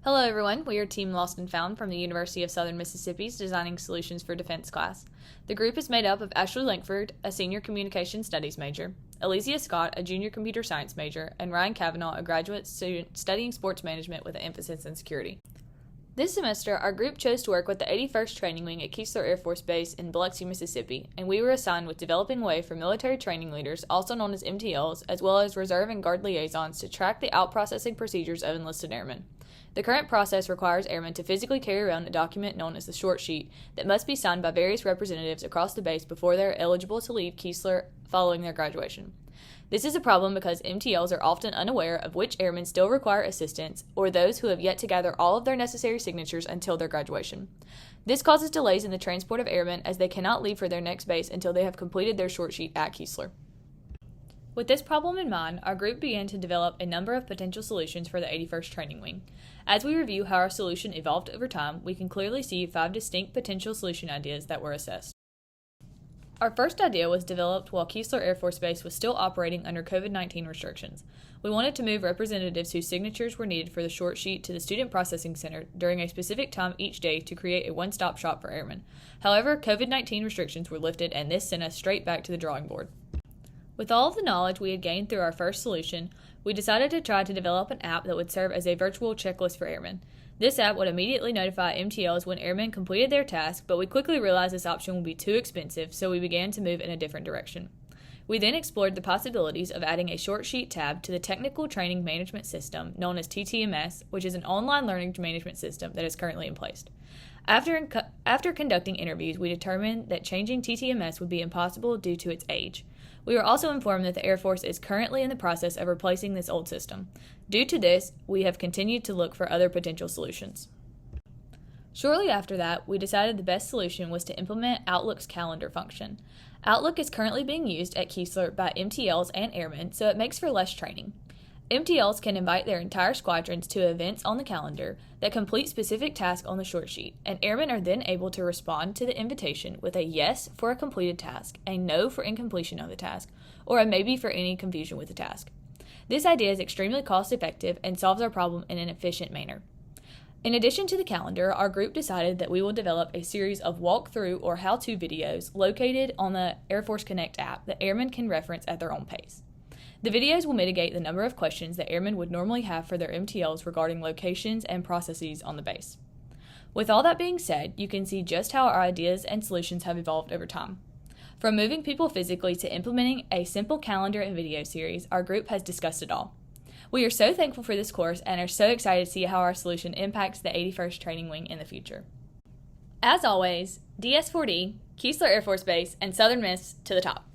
Hello everyone, we are Team Lost and Found from the University of Southern Mississippi's Designing Solutions for Defense class. The group is made up of Ashley Lankford, a senior communication studies major, Elysia Scott, a junior computer science major, and Ryan Kavanaugh, a graduate student studying sports management with an emphasis in security. This semester, our group chose to work with the 81st Training Wing at Keesler Air Force Base in Biloxi, Mississippi, and we were assigned with developing a way for military training leaders, also known as MTLs, as well as reserve and guard liaisons to track the out-processing procedures of enlisted airmen. The current process requires airmen to physically carry around a document known as the short sheet that must be signed by various representatives across the base before they are eligible to leave Keesler following their graduation. This is a problem because MTLs are often unaware of which airmen still require assistance or those who have yet to gather all of their necessary signatures until their graduation. This causes delays in the transport of airmen as they cannot leave for their next base until they have completed their short sheet at Keesler. With this problem in mind, our group began to develop a number of potential solutions for the 81st Training Wing. As we review how our solution evolved over time, we can clearly see 5 distinct potential solution ideas that were assessed. Our first idea was developed while Keesler Air Force Base was still operating under COVID-19 restrictions. We wanted to move representatives whose signatures were needed for the short sheet to the Student Processing Center during a specific time each day to create a one-stop shop for airmen. However, COVID-19 restrictions were lifted and this sent us straight back to the drawing board. With all of the knowledge we had gained through our first solution, we decided to try to develop an app that would serve as a virtual checklist for airmen. This app would immediately notify MTLs when airmen completed their task, but we quickly realized this option would be too expensive, so we began to move in a different direction. We then explored the possibilities of adding a short sheet tab to the Technical Training Management System, known as TTMS, which is an online learning management system that is currently in place. After conducting interviews, we determined that changing TTMS would be impossible due to its age. We were also informed that the Air Force is currently in the process of replacing this old system. Due to this, we have continued to look for other potential solutions. Shortly after that, we decided the best solution was to implement Outlook's calendar function. Outlook is currently being used at Keesler by MTLs and airmen, so it makes for less training. MTLs can invite their entire squadrons to events on the calendar that complete specific tasks on the short sheet, and airmen are then able to respond to the invitation with a yes for a completed task, a no for incompletion of the task, or a maybe for any confusion with the task. This idea is extremely cost-effective and solves our problem in an efficient manner. In addition to the calendar, our group decided that we will develop a series of walkthrough or how-to videos located on the Air Force Connect app that airmen can reference at their own pace. The videos will mitigate the number of questions that airmen would normally have for their MTLs regarding locations and processes on the base. With all that being said, you can see just how our ideas and solutions have evolved over time. From moving people physically to implementing a simple calendar and video series, our group has discussed it all. We are so thankful for this course and are so excited to see how our solution impacts the 81st Training Wing in the future. As always, DS4D, Keesler Air Force Base, and Southern Miss to the top.